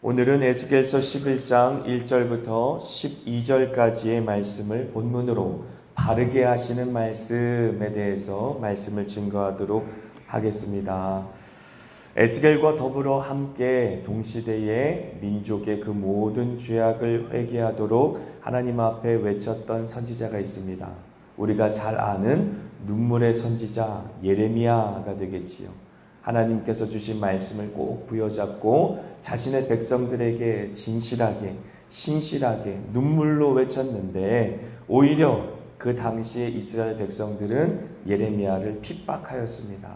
오늘은 에스겔서 11장 1절부터 12절까지의 말씀을 본문으로 바르게 하시는 말씀에 대해서 말씀을 증거하도록 하겠습니다. 에스겔과 더불어 함께 동시대에 민족의 그 모든 죄악을 회개하도록 하나님 앞에 외쳤던 선지자가 있습니다. 우리가 잘 아는 눈물의 선지자 예레미야가 되겠지요. 하나님께서 주신 말씀을 꼭 부여잡고 자신의 백성들에게 진실하게 신실하게 눈물로 외쳤는데 오히려 그 당시에 이스라엘 백성들은 예레미야를 핍박하였습니다.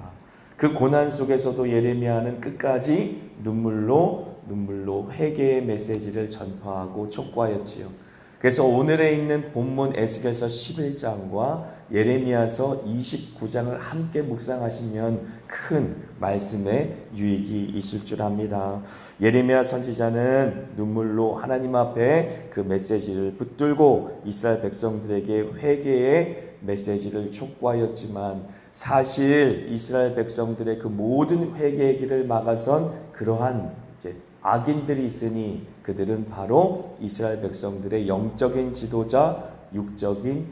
그 고난 속에서도 예레미야는 끝까지 눈물로 회개의 메시지를 전파하고 촉구하였지요. 그래서 오늘에 있는 본문 에스겔서 11장과 예레미야서 29장을 함께 묵상하시면 큰 말씀의 유익이 있을 줄 압니다. 예레미야 선지자는 눈물로 하나님 앞에 그 메시지를 붙들고 이스라엘 백성들에게 회개의 메시지를 촉구하였지만 사실 이스라엘 백성들의 그 모든 회개의 길을 막아선 그러한 악인들이 있으니 그들은 바로 이스라엘 백성들의 영적인 지도자, 육적인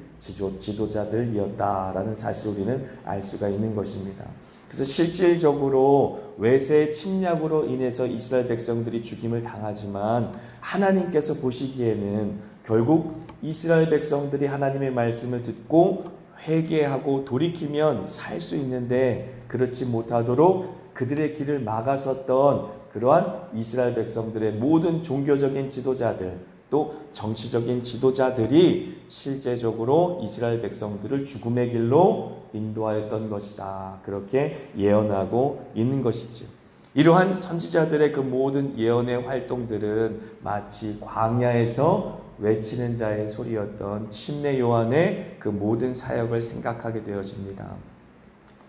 지도자들이었다라는 사실을 우리는 알 수가 있는 것입니다. 그래서 실질적으로 외세의 침략으로 인해서 이스라엘 백성들이 죽임을 당하지만 하나님께서 보시기에는 결국 이스라엘 백성들이 하나님의 말씀을 듣고 회개하고 돌이키면 살 수 있는데 그렇지 못하도록 그들의 길을 막아섰던 그러한 이스라엘 백성들의 모든 종교적인 지도자들 또 정치적인 지도자들이 실제적으로 이스라엘 백성들을 죽음의 길로 인도하였던 것이다. 그렇게 예언하고 있는 것이죠. 이러한 선지자들의 그 모든 예언의 활동들은 마치 광야에서 외치는 자의 소리였던 침례 요한의 그 모든 사역을 생각하게 되어집니다.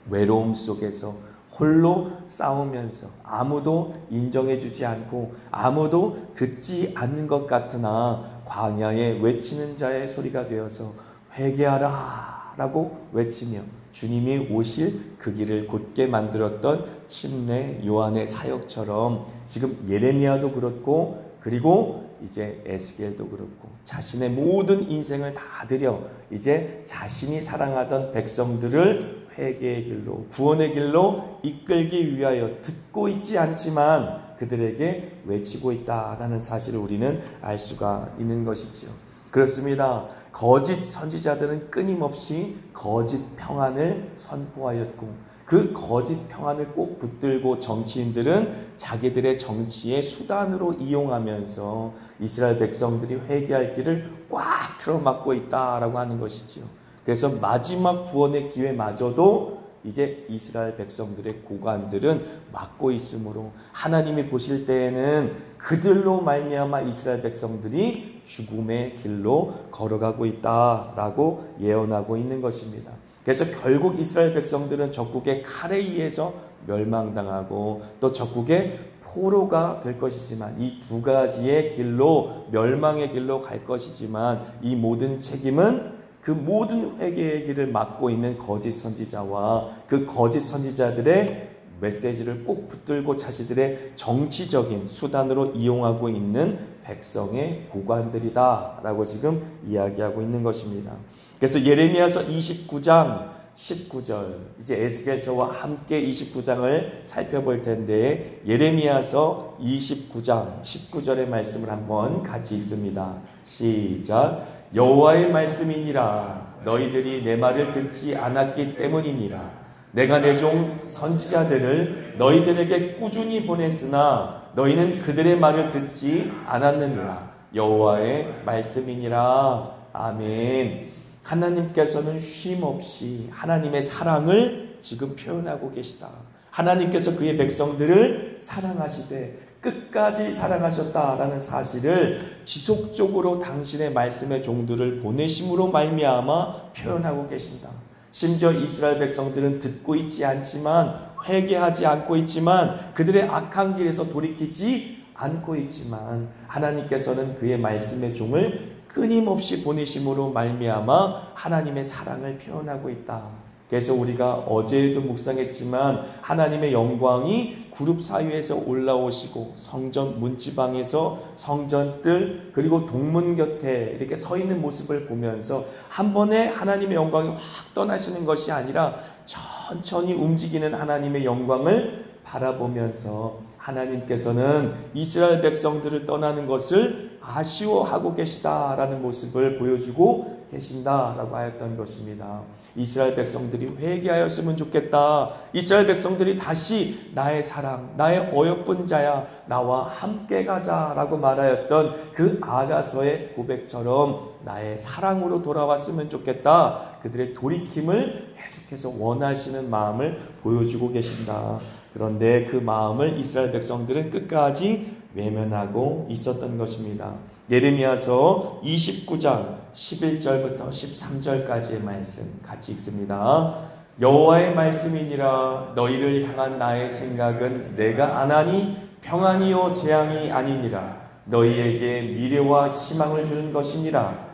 외로움 속에서 홀로 싸우면서 아무도 인정해주지 않고 아무도 듣지 않는 것 같으나 광야에 외치는 자의 소리가 되어서 회개하라 라고 외치며 주님이 오실 그 길을 곧게 만들었던 침례 요한의 사역처럼 지금 예레미야도 그렇고 그리고 이제 에스겔도 그렇고 자신의 모든 인생을 다 들여 이제 자신이 사랑하던 백성들을 회개의 길로 구원의 길로 이끌기 위하여 듣고 있지 않지만 그들에게 외치고 있다라는 사실을 우리는 알 수가 있는 것이죠. 그렇습니다. 거짓 선지자들은 끊임없이 거짓 평안을 선포하였고 그 거짓 평안을 꼭 붙들고 정치인들은 자기들의 정치의 수단으로 이용하면서 이스라엘 백성들이 회개할 길을 꽉 틀어막고 있다라고 하는 것이지요. 그래서 마지막 구원의 기회마저도 이제 이스라엘 백성들의 고관들은 막고 있으므로 하나님이 보실 때에는 그들로 말미암아 이스라엘 백성들이 죽음의 길로 걸어가고 있다라고 예언하고 있는 것입니다. 그래서 결국 이스라엘 백성들은 적국의 칼에 의해서 멸망당하고 또 적국의 포로가 될 것이지만 이 두 가지의 길로 멸망의 길로 갈 것이지만 이 모든 책임은 그 모든 회개의 길을 막고 있는 거짓 선지자와 그 거짓 선지자들의 메시지를 꼭 붙들고 자신들의 정치적인 수단으로 이용하고 있는 백성의 고관들이다 라고 지금 이야기하고 있는 것입니다. 그래서 예레미야서 29장 19절 이제 에스겔서와 함께 29장을 살펴볼 텐데 예레미야서 29장 19절의 말씀을 한번 같이 읽습니다. 시작. 여호와의 말씀이니라 너희들이 내 말을 듣지 않았기 때문이니라 내가 내 종 선지자들을 너희들에게 꾸준히 보냈으나 너희는 그들의 말을 듣지 않았느니라 여호와의 말씀이니라. 아멘. 하나님께서는 쉼없이 하나님의 사랑을 지금 표현하고 계시다. 하나님께서 그의 백성들을 사랑하시되 끝까지 사랑하셨다라는 사실을 지속적으로 당신의 말씀의 종들을 보내심으로 말미암아 표현하고 계신다. 심지어 이스라엘 백성들은 듣고 있지 않지만 회개하지 않고 있지만 그들의 악한 길에서 돌이키지 않고 있지만 하나님께서는 그의 말씀의 종을 끊임없이 보내심으로 말미암아 하나님의 사랑을 표현하고 있다. 그래서 우리가 어제에도 묵상했지만 하나님의 영광이 그룹 사이에서 올라오시고 성전 문지방에서 성전뜰 그리고 동문 곁에 이렇게 서 있는 모습을 보면서 한 번에 하나님의 영광이 확 떠나시는 것이 아니라 천천히 움직이는 하나님의 영광을 바라보면서 하나님께서는 이스라엘 백성들을 떠나는 것을 아쉬워하고 계시다라는 모습을 보여주고 계신다라고 하였던 것입니다. 이스라엘 백성들이 회개하였으면 좋겠다. 이스라엘 백성들이 다시 나의 사랑, 나의 어여쁜 자야, 나와 함께 가자라고 말하였던 그 아가서의 고백처럼 나의 사랑으로 돌아왔으면 좋겠다. 그들의 돌이킴을 계속해서 원하시는 마음을 보여주고 계신다. 그런데 그 마음을 이스라엘 백성들은 끝까지 외면하고 있었던 것입니다. 예레미야서 29장 11절부터 13절까지의 말씀 같이 읽습니다. 여호와의 말씀이니라. 너희를 향한 나의 생각은 내가 안하니 평안이요 재앙이 아니니라. 너희에게 미래와 희망을 주는 것이니라.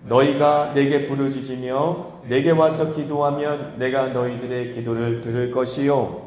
너희가 내게 부르짖으며 내게 와서 기도하면 내가 너희들의 기도를 들을 것이요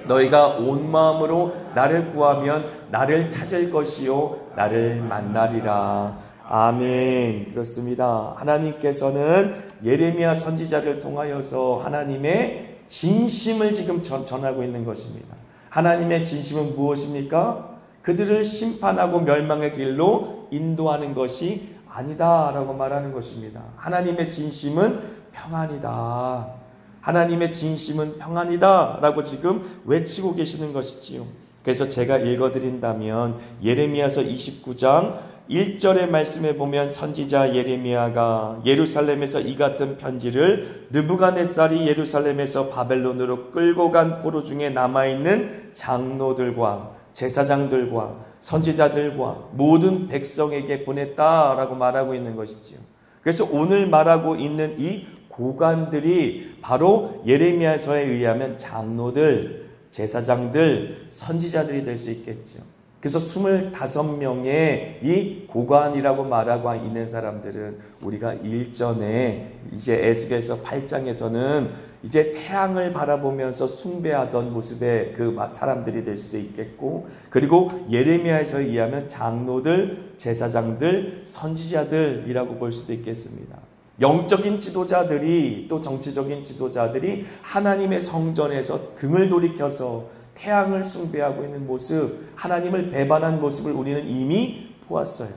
너희가 온 마음으로 나를 구하면 나를 찾을 것이요 나를 만나리라. 아멘. 그렇습니다. 하나님께서는 예레미야 선지자를 통하여서 하나님의 진심을 지금 전하고 있는 것입니다. 하나님의 진심은 무엇입니까? 그들을 심판하고 멸망의 길로 인도하는 것이 아니다라고 말하는 것입니다. 하나님의 진심은 평안이다. 하나님의 진심은 평안이다 라고 지금 외치고 계시는 것이지요. 그래서 제가 읽어드린다면 예레미야서 29장 1절의 말씀에 보면 선지자 예레미야가 예루살렘에서 이 같은 편지를 느부갓네살이 예루살렘에서 바벨론으로 끌고 간 포로 중에 남아있는 장로들과 제사장들과 선지자들과 모든 백성에게 보냈다라고 말하고 있는 것이지요. 그래서 오늘 말하고 있는 이 고관들이 바로 예레미야서에 의하면 장로들, 제사장들, 선지자들이 될 수 있겠죠. 그래서 25명의 이 고관이라고 말하고 있는 사람들은 우리가 일전에 이제 에스겔서 8장에서는 이제 태양을 바라보면서 숭배하던 모습의 그 사람들이 될 수도 있겠고, 그리고 예레미야에서에 의하면 장로들, 제사장들, 선지자들이라고 볼 수도 있겠습니다. 영적인 지도자들이 또 정치적인 지도자들이 하나님의 성전에서 등을 돌이켜서 태양을 숭배하고 있는 모습, 하나님을 배반한 모습을 우리는 이미 보았어요.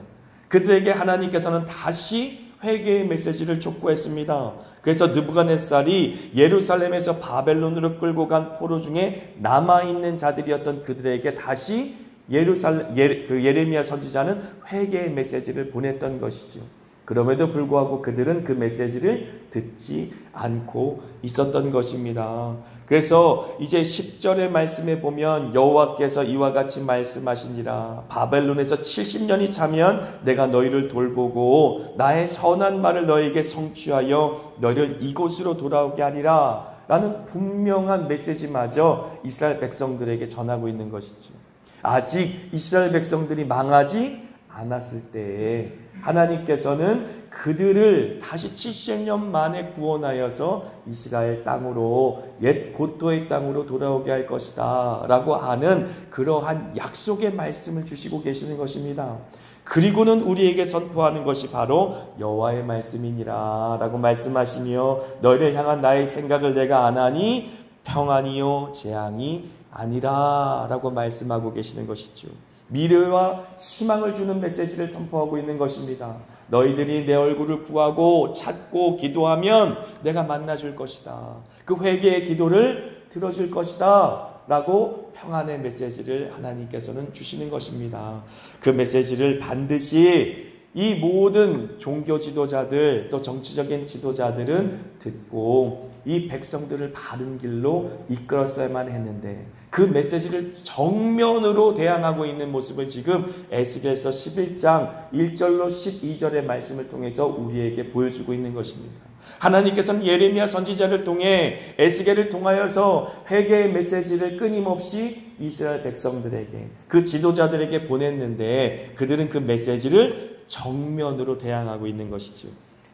그들에게 하나님께서는 다시 회개의 메시지를 촉구했습니다. 그래서 느부갓네살이 예루살렘에서 바벨론으로 끌고 간 포로 중에 남아있는 자들이었던 그들에게 다시 예레미야 선지자는 회개의 메시지를 보냈던 것이죠. 그럼에도 불구하고 그들은 그 메시지를 듣지 않고 있었던 것입니다. 그래서 이제 10절의 말씀에 보면 여호와께서 이와 같이 말씀하시니라. 바벨론에서 70년이 차면 내가 너희를 돌보고 나의 선한 말을 너희에게 성취하여 너희를 이곳으로 돌아오게 하리라 라는 분명한 메시지마저 이스라엘 백성들에게 전하고 있는 것이죠. 아직 이스라엘 백성들이 망하지 않았을 때에 하나님께서는 그들을 다시 70년 만에 구원하여서 이스라엘 땅으로 옛 고토의 땅으로 돌아오게 할 것이다 라고 하는 그러한 약속의 말씀을 주시고 계시는 것입니다. 그리고는 우리에게 선포하는 것이 바로 여호와의 말씀이니라 라고 말씀하시며 너희를 향한 나의 생각을 내가 아나니 평안이요 재앙이 아니라 라고 말씀하고 계시는 것이죠. 미래와 희망을 주는 메시지를 선포하고 있는 것입니다. 너희들이 내 얼굴을 구하고 찾고 기도하면 내가 만나줄 것이다. 그 회개의 기도를 들어줄 것이다 라고 평안의 메시지를 하나님께서는 주시는 것입니다. 그 메시지를 반드시 이 모든 종교 지도자들 또 정치적인 지도자들은 듣고 이 백성들을 바른 길로 이끌었어야만 했는데 그 메시지를 정면으로 대항하고 있는 모습을 지금 에스겔서 11장 1절로 12절의 말씀을 통해서 우리에게 보여주고 있는 것입니다. 하나님께서는 예레미야 선지자를 통해 에스겔을 통하여서 회개의 메시지를 끊임없이 이스라엘 백성들에게 그 지도자들에게 보냈는데 그들은 그 메시지를 정면으로 대항하고 있는 것이죠.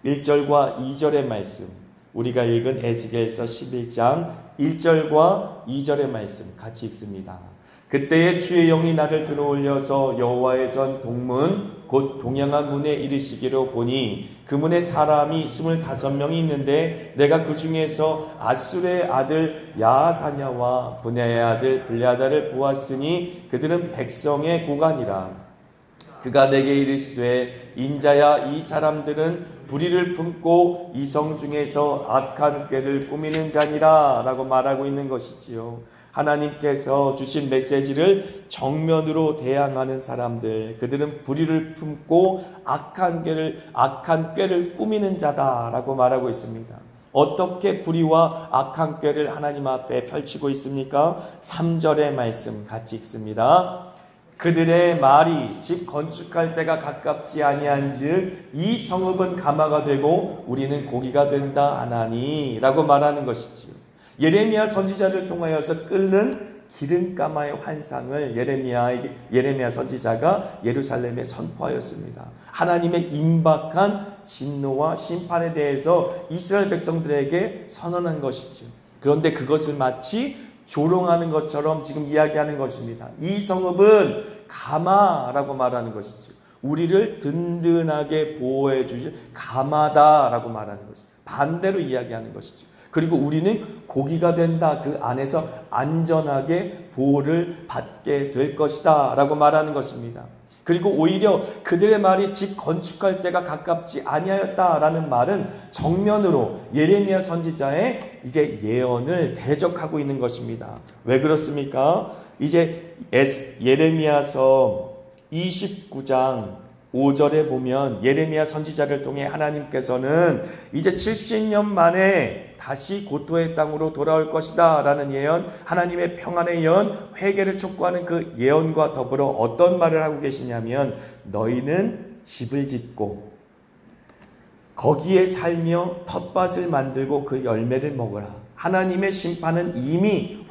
1절과 2절의 말씀 우리가 읽은 에스겔서 11장 1절과 2절의 말씀 같이 읽습니다. 그때에 주의 영이 나를 들어올려서 여호와의 전 동문 곧 동양한 문에 이르시기로 보니 그 문에 사람이 25명이 있는데 내가 그 중에서 아술의 아들 야하사냐와 분야의 아들 블야다를 보았으니 그들은 백성의 고관이라. 그가 내게 이르시되 인자야, 이 사람들은 불의를 품고 이성 중에서 악한 꾀를 꾸미는 자니라 라고 말하고 있는 것이지요. 하나님께서 주신 메시지를 정면으로 대항하는 사람들, 그들은 불의를 품고 악한 꾀를 꾸미는 자다라고 말하고 있습니다. 어떻게 불의와 악한 꾀를 하나님 앞에 펼치고 있습니까? 3절의 말씀 같이 읽습니다. 그들의 말이 집 건축할 때가 가깝지 아니한즉 이 성읍은 가마가 되고 우리는 고기가 된다 하나니 라고 말하는 것이지요. 예레미야 선지자를 통하여서 끓는 기름가마의 환상을 예레미야 선지자가 예루살렘에 선포하였습니다. 하나님의 임박한 진노와 심판에 대해서 이스라엘 백성들에게 선언한 것이죠. 그런데 그것을 마치 조롱하는 것처럼 지금 이야기하는 것입니다. 이 성읍은 가마라고 말하는 것이죠. 우리를 든든하게 보호해 주실 가마다라고 말하는 것이죠. 반대로 이야기하는 것이죠. 그리고 우리는 고기가 된다. 그 안에서 안전하게 보호를 받게 될 것이다 라고 말하는 것입니다. 그리고 오히려 그들의 말이 집 건축할 때가 가깝지 아니하였다라는 말은 정면으로 예레미야 선지자의 이제 예언을 대적하고 있는 것입니다. 왜 그렇습니까? 이제 예레미야서 29장 5절에 보면 예레미야 선지자를 통해 하나님께서는 이제 70년 만에 다시 고토의 땅으로 돌아올 것이다 라는 예언, 하나님의 평안의 예언, 회개를 촉구하는 그 예언과 더불어 어떤 말을 하고 계시냐면 너희는 집을 짓고 거기에 살며 텃밭을 만들고 그 열매를 먹으라. 하나님의 심판은 이미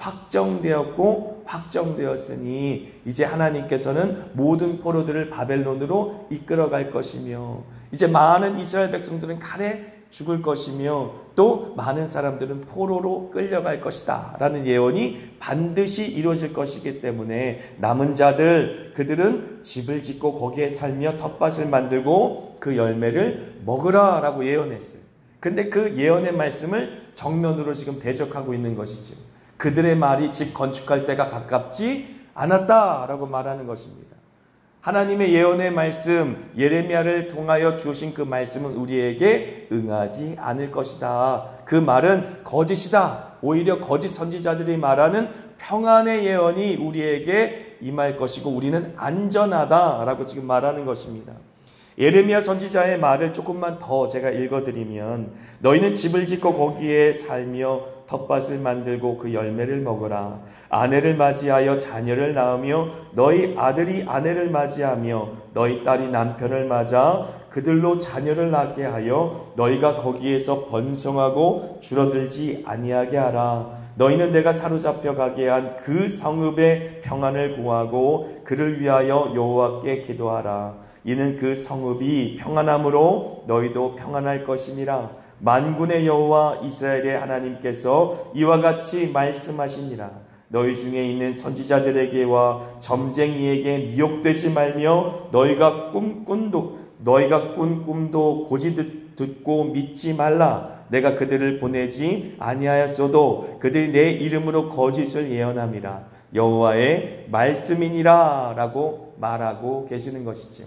확정되었으니 이제 하나님께서는 모든 포로들을 바벨론으로 이끌어갈 것이며 이제 많은 이스라엘 백성들은 칼에 죽을 것이며 또 많은 사람들은 포로로 끌려갈 것이다 라는 예언이 반드시 이루어질 것이기 때문에 남은 자들 그들은 집을 짓고 거기에 살며 텃밭을 만들고 그 열매를 먹으라 라고 예언했어요. 근데 그 예언의 말씀을 정면으로 지금 대적하고 있는 것이죠. 그들의 말이 집 건축할 때가 가깝지 않았다라고 말하는 것입니다. 하나님의 예언의 말씀, 예레미야를 통하여 주신 그 말씀은 우리에게 응하지 않을 것이다. 그 말은 거짓이다. 오히려 거짓 선지자들이 말하는 평안의 예언이 우리에게 임할 것이고 우리는 안전하다라고 지금 말하는 것입니다. 예레미야 선지자의 말을 조금만 더 제가 읽어드리면 너희는 집을 짓고 거기에 살며 텃밭을 만들고 그 열매를 먹으라. 아내를 맞이하여 자녀를 낳으며 너희 아들이 아내를 맞이하며 너희 딸이 남편을 맞아 그들로 자녀를 낳게 하여 너희가 거기에서 번성하고 줄어들지 아니하게 하라. 너희는 내가 사로잡혀 가게 한 그 성읍의 평안을 구하고 그를 위하여 여호와께 기도하라. 이는 그 성읍이 평안함으로 너희도 평안할 것이니라. 만군의 여호와 이스라엘의 하나님께서 이와 같이 말씀하시니라. 너희 중에 있는 선지자들에게와 점쟁이에게 미혹되지 말며 너희가 꾼 꿈도 고지 듣고 믿지 말라. 내가 그들을 보내지 아니하였어도 그들이 내 이름으로 거짓을 예언함이라. 여호와의 말씀이니라 라고 말하고 계시는 것이죠.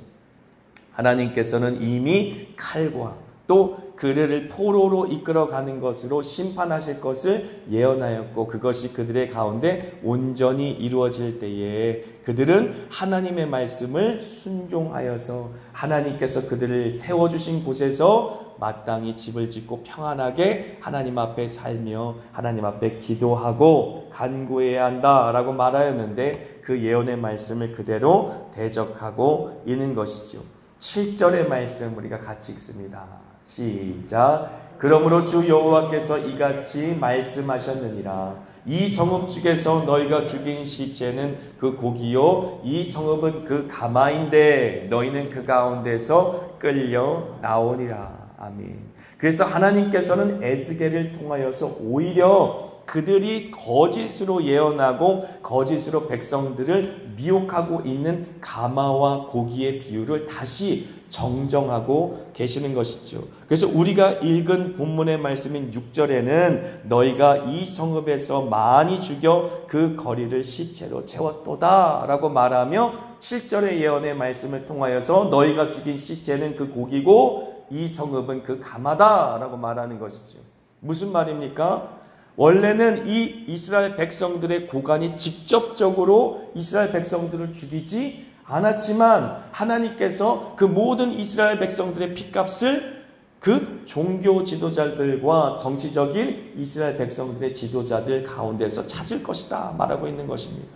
하나님께서는 이미 칼과 또 그들을 포로로 이끌어가는 것으로 심판하실 것을 예언하였고 그것이 그들의 가운데 온전히 이루어질 때에 그들은 하나님의 말씀을 순종하여서 하나님께서 그들을 세워주신 곳에서 마땅히 집을 짓고 평안하게 하나님 앞에 살며 하나님 앞에 기도하고 간구해야 한다라고 말하였는데 그 예언의 말씀을 그대로 대적하고 있는 것이죠. 7절의 말씀 우리가 같이 읽습니다. 시작. 그러므로 주 여호와께서 이같이 말씀하셨느니라. 이 성읍 중에서 너희가 죽인 시체는 그 고기요 이 성읍은 그 가마인데 너희는 그 가운데서 끌려 나오니라. 아멘. 그래서 하나님께서는 에스겔을 통하여서 오히려 그들이 거짓으로 예언하고 거짓으로 백성들을 미혹하고 있는 가마와 고기의 비유를 다시 정정하고 계시는 것이죠. 그래서 우리가 읽은 본문의 말씀인 6절에는 너희가 이 성읍에서 많이 죽여 그 거리를 시체로 채웠도다 라고 말하며 7절의 예언의 말씀을 통하여서 너희가 죽인 시체는 그 고기고 이 성읍은 그 가마다 라고 말하는 것이죠. 무슨 말입니까? 원래는 이 이스라엘 백성들의 고관이 직접적으로 이스라엘 백성들을 죽이지 않았지만 하나님께서 그 모든 이스라엘 백성들의 핏값을 그 종교 지도자들과 정치적인 이스라엘 백성들의 지도자들 가운데서 찾을 것이다 말하고 있는 것입니다.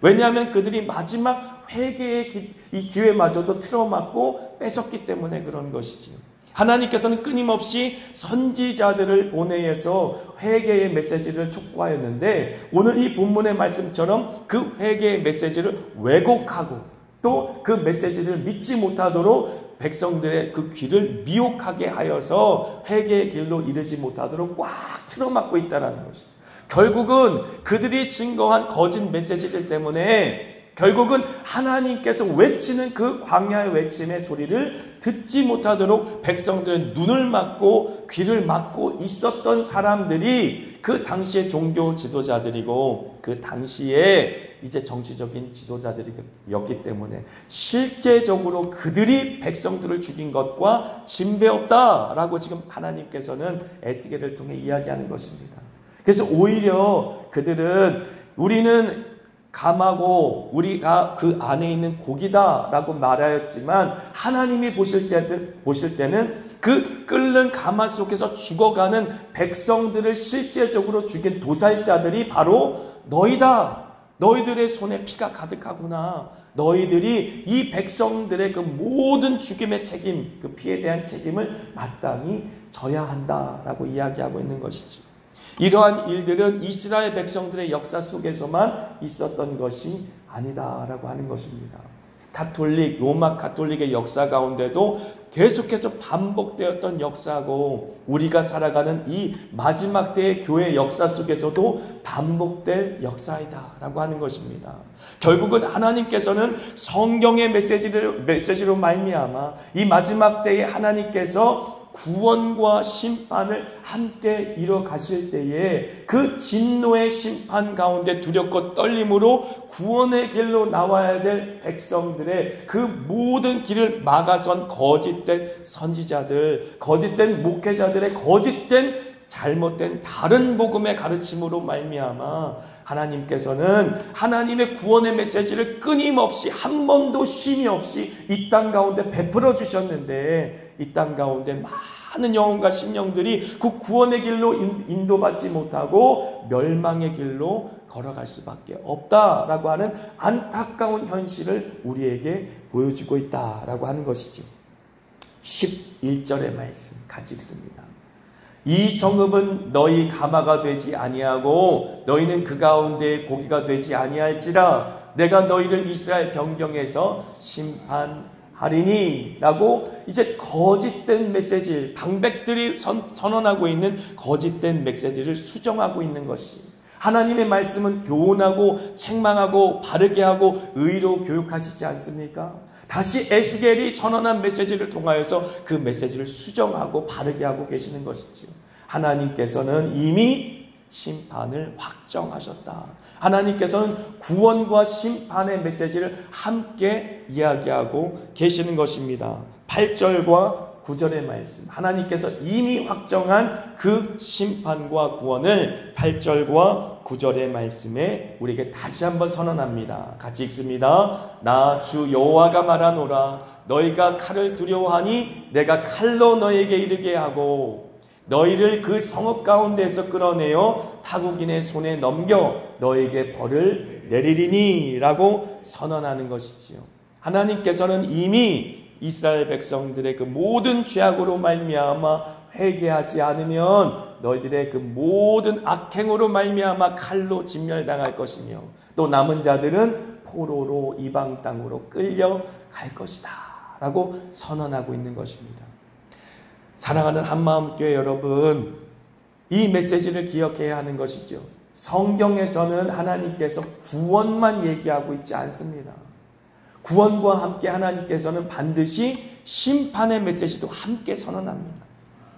왜냐하면 그들이 마지막 회개의 이 기회마저도 틀어막고 뺏었기 때문에 그런 것이지요. 하나님께서는 끊임없이 선지자들을 보내서 회개의 메시지를 촉구하였는데 오늘 이 본문의 말씀처럼 그 회개의 메시지를 왜곡하고 또 그 메시지를 믿지 못하도록 백성들의 그 귀를 미혹하게 하여서 회개의 길로 이르지 못하도록 꽉 틀어막고 있다는 것입니다. 결국은 그들이 증거한 거짓 메시지들 때문에 결국은 하나님께서 외치는 그 광야의 외침의 소리를 듣지 못하도록 백성들은 눈을 막고 귀를 막고 있었던 사람들이 그 당시의 종교 지도자들이고 그 당시에 이제 정치적인 지도자들이었기 때문에 실제적으로 그들이 백성들을 죽인 것과 진배없다라고 지금 하나님께서는 에스겔을 통해 이야기하는 것입니다. 그래서 오히려 그들은 우리는 감하고 우리가 그 안에 있는 고기다라고 말하였지만 하나님이 보실 때는 그 끓는 가마 속에서 죽어가는 백성들을 실제적으로 죽인 도살자들이 바로 너희다. 너희들의 손에 피가 가득하구나. 너희들이 이 백성들의 그 모든 죽임의 책임, 그 피에 대한 책임을 마땅히 져야 한다라고 이야기하고 있는 것이죠. 이러한 일들은 이스라엘 백성들의 역사 속에서만 있었던 것이 아니다라고 하는 것입니다. 로마 가톨릭의 역사 가운데도 계속해서 반복되었던 역사고 우리가 살아가는 이 마지막 때의 교회 역사 속에서도 반복될 역사이다라고 하는 것입니다. 결국은 하나님께서는 성경의 메시지로 말미암아 이 마지막 때에 하나님께서 구원과 심판을 함께 이뤄 가실 때에 그 진노의 심판 가운데 두렵고 떨림으로 구원의 길로 나와야 될 백성들의 그 모든 길을 막아선 거짓된 선지자들, 거짓된 목회자들의 거짓된 잘못된 다른 복음의 가르침으로 말미암아 하나님께서는 하나님의 구원의 메시지를 끊임없이 한 번도 쉼이 없이 이 땅 가운데 베풀어 주셨는데 이 땅 가운데 많은 영혼과 심령들이 그 구원의 길로 인도받지 못하고 멸망의 길로 걸어갈 수밖에 없다라고 하는 안타까운 현실을 우리에게 보여주고 있다라고 하는 것이죠. 11절의 말씀 같이 읽습니다. 이 성읍은 너희 가마가 되지 아니하고 너희는 그 가운데 고기가 되지 아니할지라 내가 너희를 이스라엘 변경에서 심판하리니 라고 이제 거짓된 메시지, 방백들이 선언하고 있는 거짓된 메시지를 수정하고 있는 것이 하나님의 말씀은 교훈하고 책망하고 바르게 하고 의로 교육하시지 않습니까? 다시 에스겔이 선언한 메시지를 통하여서 그 메시지를 수정하고 바르게 하고 계시는 것이지요. 하나님께서는 이미 심판을 확정하셨다. 하나님께서는 구원과 심판의 메시지를 함께 이야기하고 계시는 것입니다. 8절과 9절의 말씀, 하나님께서 이미 확정한 그 심판과 구원을 8절과 9절의 말씀에 우리에게 다시 한번 선언합니다. 같이 읽습니다. 나 주 여호와가 말하노라. 너희가 칼을 두려워하니 내가 칼로 너희에게 이르게 하고 너희를 그 성읍 가운데에서 끌어내어 타국인의 손에 넘겨 너희에게 벌을 내리리니 라고 선언하는 것이지요. 하나님께서는 이미 이스라엘 백성들의 그 모든 죄악으로 말미암아 회개하지 않으면 너희들의 그 모든 악행으로 말미암아 칼로 진멸당할 것이며 또 남은 자들은 포로로 이방 땅으로 끌려갈 것이다 라고 선언하고 있는 것입니다. 사랑하는 한마음교회 여러분, 이 메시지를 기억해야 하는 것이죠. 성경에서는 하나님께서 구원만 얘기하고 있지 않습니다. 구원과 함께 하나님께서는 반드시 심판의 메시지도 함께 선언합니다.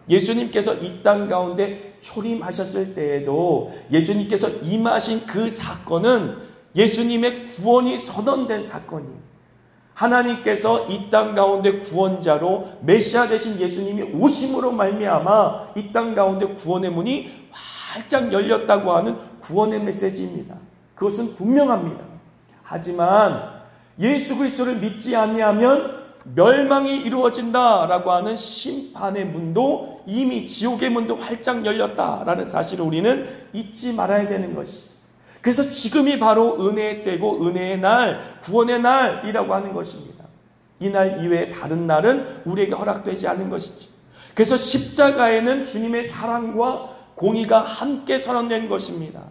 예수님께서 이 땅 가운데 초림하셨을 때에도 예수님께서 임하신 그 사건은 예수님의 구원이 선언된 사건이에요. 하나님께서 이 땅 가운데 구원자로 메시아 되신 예수님이 오심으로 말미암아 이 땅 가운데 구원의 문이 활짝 열렸다고 하는 구원의 메시지입니다. 그것은 분명합니다. 하지만 예수 그리스도를 믿지 아니하면 멸망이 이루어진다라고 하는 심판의 문도, 이미 지옥의 문도 활짝 열렸다라는 사실을 우리는 잊지 말아야 되는 것이죠. 그래서 지금이 바로 은혜의 때고 은혜의 날, 구원의 날이라고 하는 것입니다. 이 날 이외에 다른 날은 우리에게 허락되지 않은 것이지. 그래서 십자가에는 주님의 사랑과 공의가 함께 선언된 것입니다.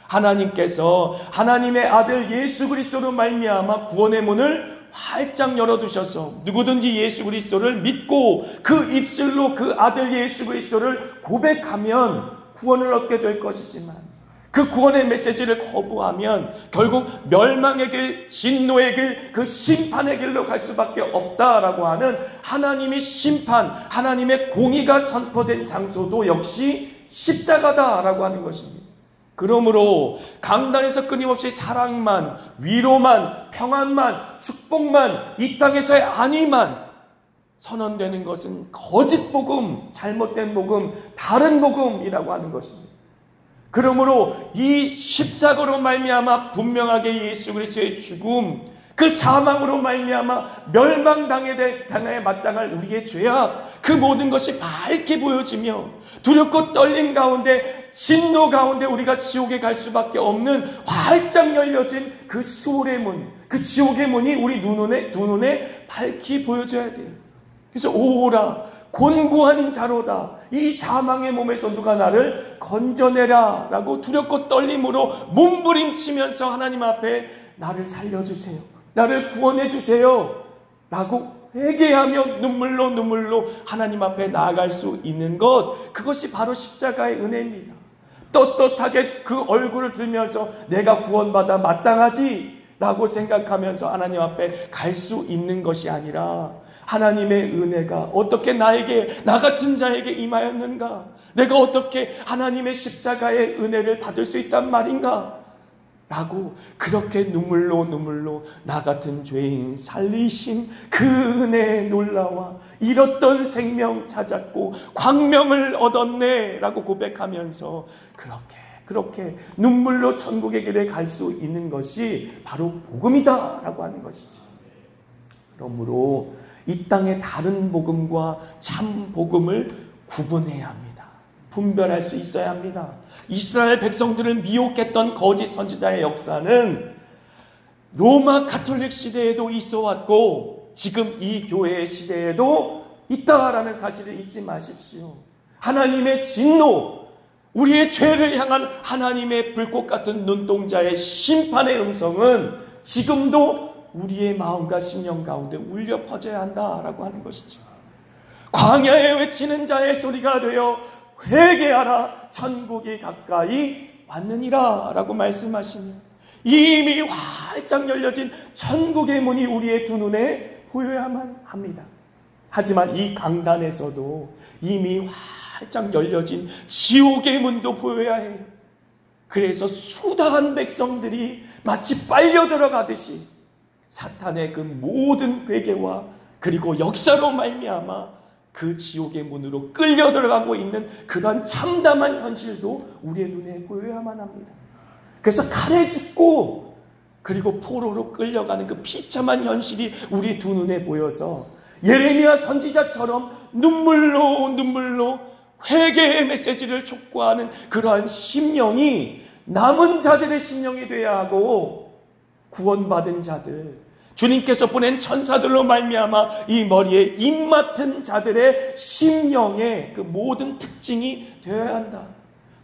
하나님께서 하나님의 아들 예수 그리스도로 말미암아 구원의 문을 활짝 열어두셔서 누구든지 예수 그리스도를 믿고 그 입술로 그 아들 예수 그리스도를 고백하면 구원을 얻게 될 것이지만 그 구원의 메시지를 거부하면 결국 멸망의 길, 진노의 길, 그 심판의 길로 갈 수밖에 없다라고 하는 하나님의 심판, 하나님의 공의가 선포된 장소도 역시 십자가다라고 하는 것입니다. 그러므로 강단에서 끊임없이 사랑만, 위로만, 평안만, 축복만, 이 땅에서의 안위만 선언되는 것은 거짓 복음, 잘못된 복음, 다른 복음이라고 하는 것입니다. 그러므로 이 십자가로 말미암아 분명하게 예수 그리스도의 죽음, 그 사망으로 말미암아 멸망당에 마땅할 우리의 죄악, 그 모든 것이 밝게 보여지며 두렵고 떨림 가운데, 진노 가운데 우리가 지옥에 갈 수밖에 없는 활짝 열려진 그 수월의 문, 그 지옥의 문이 우리 두 눈에 밝히 보여져야 돼요. 그래서 오라 곤고한 자로다, 이 사망의 몸에서 누가 나를 건져내라 라고 두렵고 떨림으로 몸부림치면서 하나님 앞에 나를 살려주세요, 나를 구원해 주세요 라고 회개하며 눈물로 하나님 앞에 나아갈 수 있는 것, 그것이 바로 십자가의 은혜입니다. 떳떳하게 그 얼굴을 들면서 내가 구원받아 마땅하지 라고 생각하면서 하나님 앞에 갈 수 있는 것이 아니라 하나님의 은혜가 어떻게 나 같은 자에게 임하였는가? 내가 어떻게 하나님의 십자가의 은혜를 받을 수 있단 말인가? 라고 그렇게 눈물로 나 같은 죄인 살리신 그 은혜에 놀라와 잃었던 생명 찾았고 광명을 얻었네 라고 고백하면서 그렇게 눈물로 천국의 길에 갈 수 있는 것이 바로 복음이다 라고 하는 것이죠. 그러므로 이 땅의 다른 복음과 참 복음을 구분해야 합니다. 분별할 수 있어야 합니다. 이스라엘 백성들을 미혹했던 거짓 선지자의 역사는 로마 가톨릭 시대에도 있어 왔고 지금 이 교회의 시대에도 있다라는 사실을 잊지 마십시오. 하나님의 진노, 우리의 죄를 향한 하나님의 불꽃 같은 눈동자의 심판의 음성은 지금도 우리의 마음과 심령 가운데 울려 퍼져야 한다라고 하는 것이죠. 광야에 외치는 자의 소리가 되어 회개하라, 천국이 가까이 왔느니라 라고 말씀하시며 이미 활짝 열려진 천국의 문이 우리의 두 눈에 보여야만 합니다. 하지만 이 강단에서도 이미 활짝 열려진 지옥의 문도 보여야 해요. 그래서 수다한 백성들이 마치 빨려 들어가듯이 사탄의 그 모든 괴계와 그리고 역사로 말미암아 그 지옥의 문으로 끌려 들어가고 있는 그런 참담한 현실도 우리의 눈에 보여야만 합니다. 그래서 칼에 죽고 그리고 포로로 끌려가는 그 비참한 현실이 우리 두 눈에 보여서 예레미야 선지자처럼 눈물로 회개의 메시지를 촉구하는 그러한 심령이 남은 자들의 심령이 되어야 하고 구원받은 자들, 주님께서 보낸 천사들로 말미암아 이 머리에 입 맡은 자들의 심령의 그 모든 특징이 되어야 한다.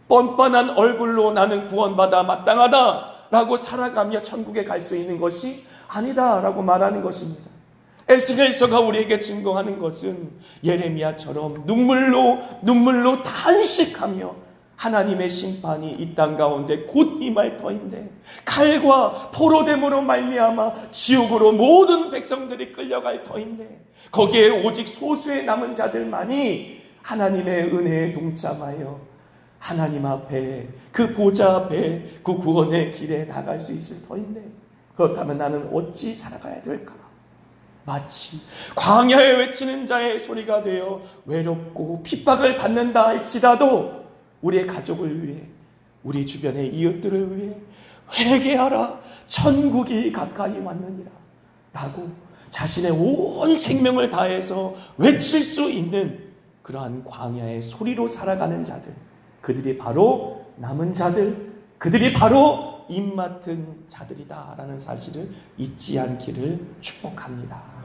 뻔뻔한 얼굴로 나는 구원받아 마땅하다 라고 살아가며 천국에 갈 수 있는 것이 아니다 라고 말하는 것입니다. 에스겔서가 우리에게 증거하는 것은 예레미야처럼 눈물로 탄식하며 하나님의 심판이 이 땅 가운데 곧 임할 터인데 칼과 포로됨으로 말미암아 지옥으로 모든 백성들이 끌려갈 터인데 거기에 오직 소수의 남은 자들만이 하나님의 은혜에 동참하여 하나님 앞에 그 보좌 앞에 그 구원의 길에 나갈 수 있을 터인데 그렇다면 나는 어찌 살아가야 될까? 마치 광야에 외치는 자의 소리가 되어 외롭고 핍박을 받는다 할지라도 우리의 가족을 위해 우리 주변의 이웃들을 위해 회개하라 천국이 가까이 왔느니라 라고 자신의 온 생명을 다해서 외칠 수 있는 그러한 광야의 소리로 살아가는 자들 그들이 바로 남은 자들 그들이 바로 입 맡은 자들이다 라는 사실을 잊지 않기를 축복합니다.